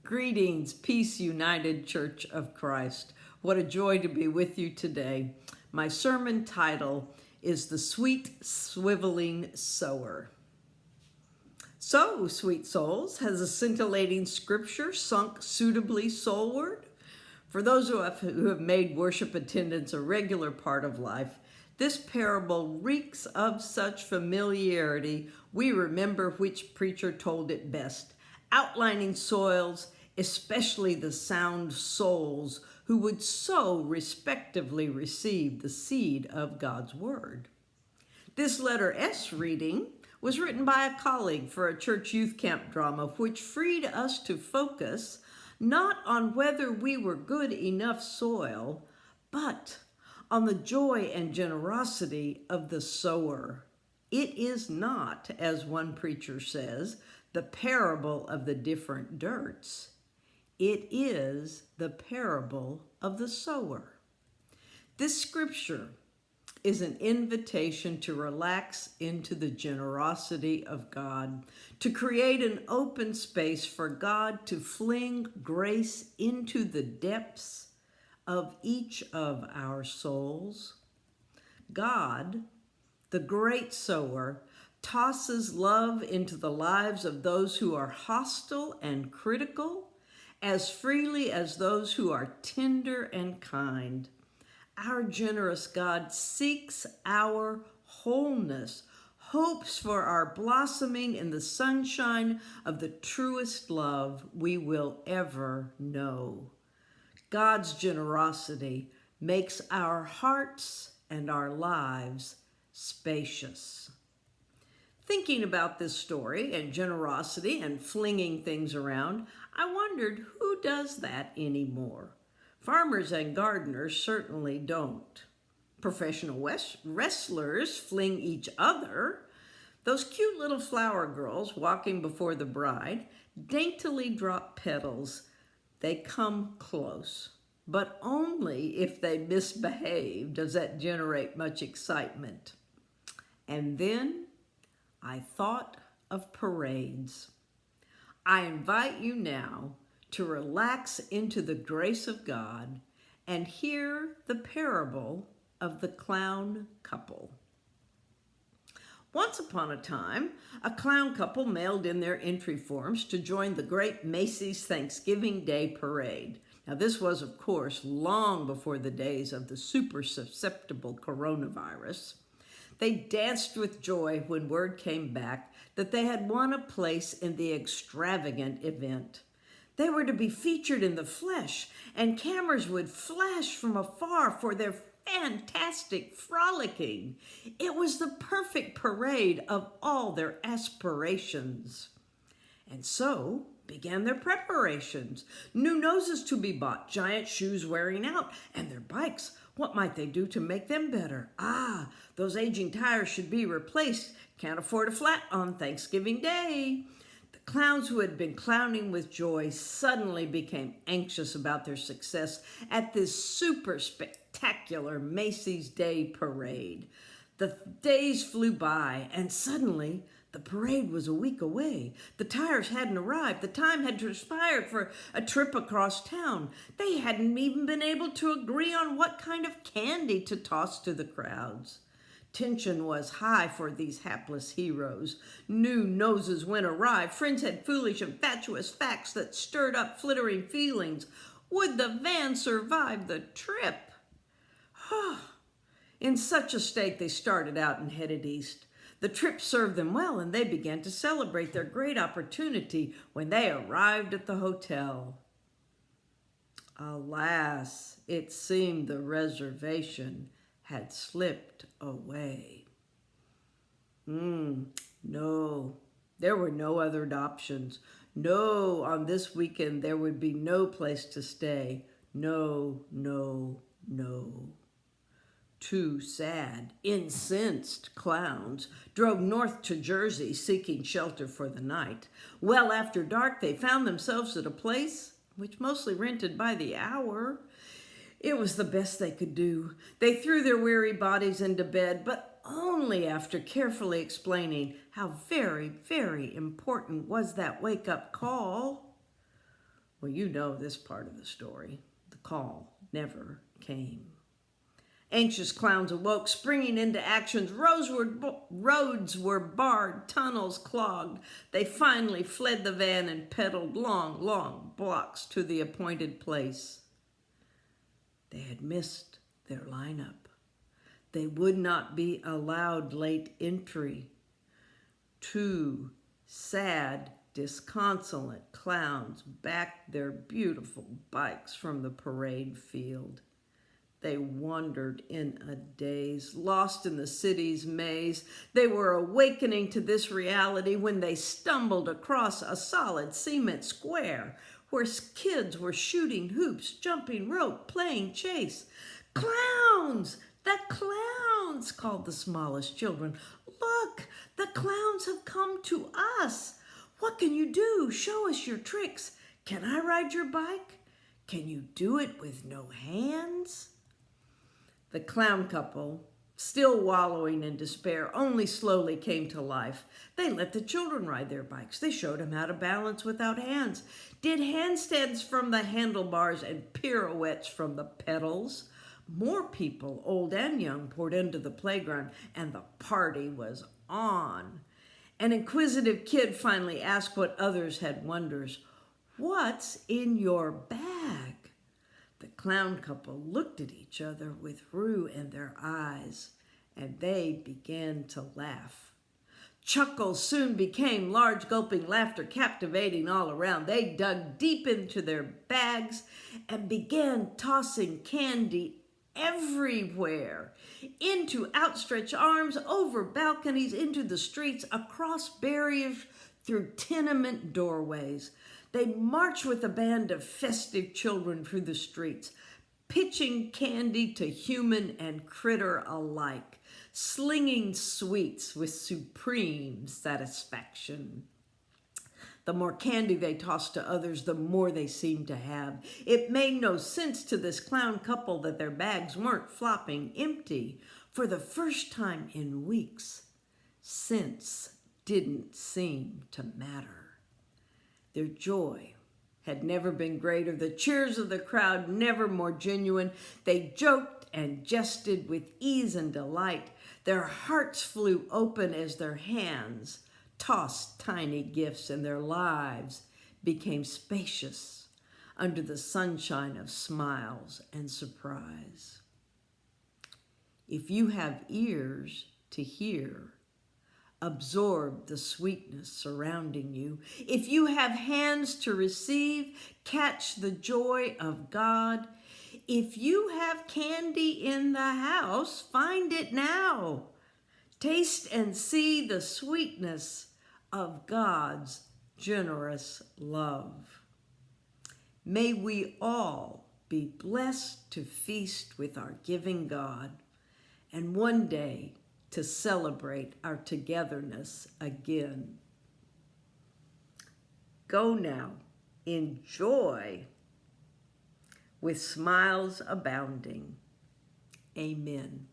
Greetings, Peace United Church of Christ. What a joy to be with you today. My sermon title is The Sweet Swiveling Sower. So, sweet souls, has a scintillating scripture sunk suitably soulward? For those who have made worship attendance a regular part of life, this parable reeks of such familiarity, we remember which preacher told it best, outlining soils, especially the sound souls who would so respectively receive the seed of God's word. This letter S reading was written by a colleague for a church youth camp drama, which freed us to focus not on whether we were good enough soil, but on the joy and generosity of the sower. It is not, as one preacher says, the parable of the different dirts. It is the parable of the sower. This scripture is an invitation to relax into the generosity of God, to create an open space for God to fling grace into the depths of each of our souls. God, the great sower, tosses love into the lives of those who are hostile and critical as freely as those who are tender and kind. Our generous God seeks our wholeness, hopes for our blossoming in the sunshine of the truest love we will ever know. God's generosity makes our hearts and our lives spacious. Thinking about this story and generosity and flinging things around, I wondered who does that anymore. Farmers and gardeners certainly don't. Professional wrestlers fling each other. Those cute little flower girls walking before the bride daintily drop petals. They come close, but only if they misbehave does that generate much excitement. And then I thought of parades. I invite you now to relax into the grace of God and hear the parable of the clown couple. Once upon a time, a clown couple mailed in their entry forms to join the great Macy's Thanksgiving Day Parade. Now, this was, of course, long before the days of the super susceptible coronavirus. They danced with joy when word came back that they had won a place in the extravagant event. They were to be featured in the flesh, and cameras would flash from afar for their fantastic frolicking. It was the perfect parade of all their aspirations. And so began their preparations. New noses to be bought, giant shoes wearing out, and their bikes. What might they do to make them better? Those aging tires should be replaced. Can't afford a flat on Thanksgiving Day. The clowns who had been clowning with joy suddenly became anxious about their success at this super spectacular Macy's Day Parade. The days flew by, and suddenly the parade was a week away. The tires hadn't arrived. The time had expired for a trip across town. They hadn't even been able to agree on what kind of candy to toss to the crowds. Tension was high for these hapless heroes. New noses went awry. Friends had foolish and fatuous facts that stirred up flittering feelings. Would the van survive the trip? In such a state, they started out and headed east. The trip served them well, and they began to celebrate their great opportunity when they arrived at the hotel. Alas, it seemed the reservation had slipped away. No, there were no other options. No, on this weekend there would be no place to stay. No. Two sad, incensed clowns drove north to Jersey seeking shelter for the night. Well after dark, they found themselves at a place which mostly rented by the hour. It was the best they could do. They threw their weary bodies into bed, but only after carefully explaining how very, very important was that wake-up call. Well, you know this part of the story. The call never came. Anxious clowns awoke, springing into actions. Roads were barred, tunnels clogged. They finally fled the van and pedaled long, long blocks to the appointed place. They had missed their lineup. They would not be allowed late entry. Two sad, disconsolate clowns backed their beautiful bikes from the parade field. They wandered in a daze, lost in the city's maze. They were awakening to this reality when they stumbled across a solid cement square where kids were shooting hoops, jumping rope, playing chase. "Clowns! The clowns!" called the smallest children. "Look, the clowns have come to us. What can you do? Show us your tricks. Can I ride your bike? Can you do it with no hands?" The clown couple, still wallowing in despair, only slowly came to life. They let the children ride their bikes. They showed them how to balance without hands, did handstands from the handlebars and pirouettes from the pedals. More people, old and young, poured into the playground, and the party was on. An inquisitive kid finally asked what others had wonders. "What's in your bag?" The clown couple looked at each other with rue in their eyes, and they began to laugh. Chuckles soon became large gulping laughter, captivating all around. They dug deep into their bags and began tossing candy everywhere, into outstretched arms, over balconies, into the streets, across barriers, through tenement doorways. They marched with a band of festive children through the streets, pitching candy to human and critter alike, slinging sweets with supreme satisfaction. The more candy they tossed to others, the more they seemed to have. It made no sense to this clown couple that their bags weren't flopping empty. For the first time in weeks, sense didn't seem to matter. Their joy had never been greater, the cheers of the crowd never more genuine. They joked and jested with ease and delight. Their hearts flew open as their hands tossed tiny gifts, and their lives became spacious under the sunshine of smiles and surprise. If you have ears to hear, absorb the sweetness surrounding you. If you have hands to receive, catch the joy of God. If you have candy in the house, find it now. Taste and see the sweetness of God's generous love. May we all be blessed to feast with our giving God, and one day to celebrate our togetherness again. Go now, enjoy with smiles abounding. Amen.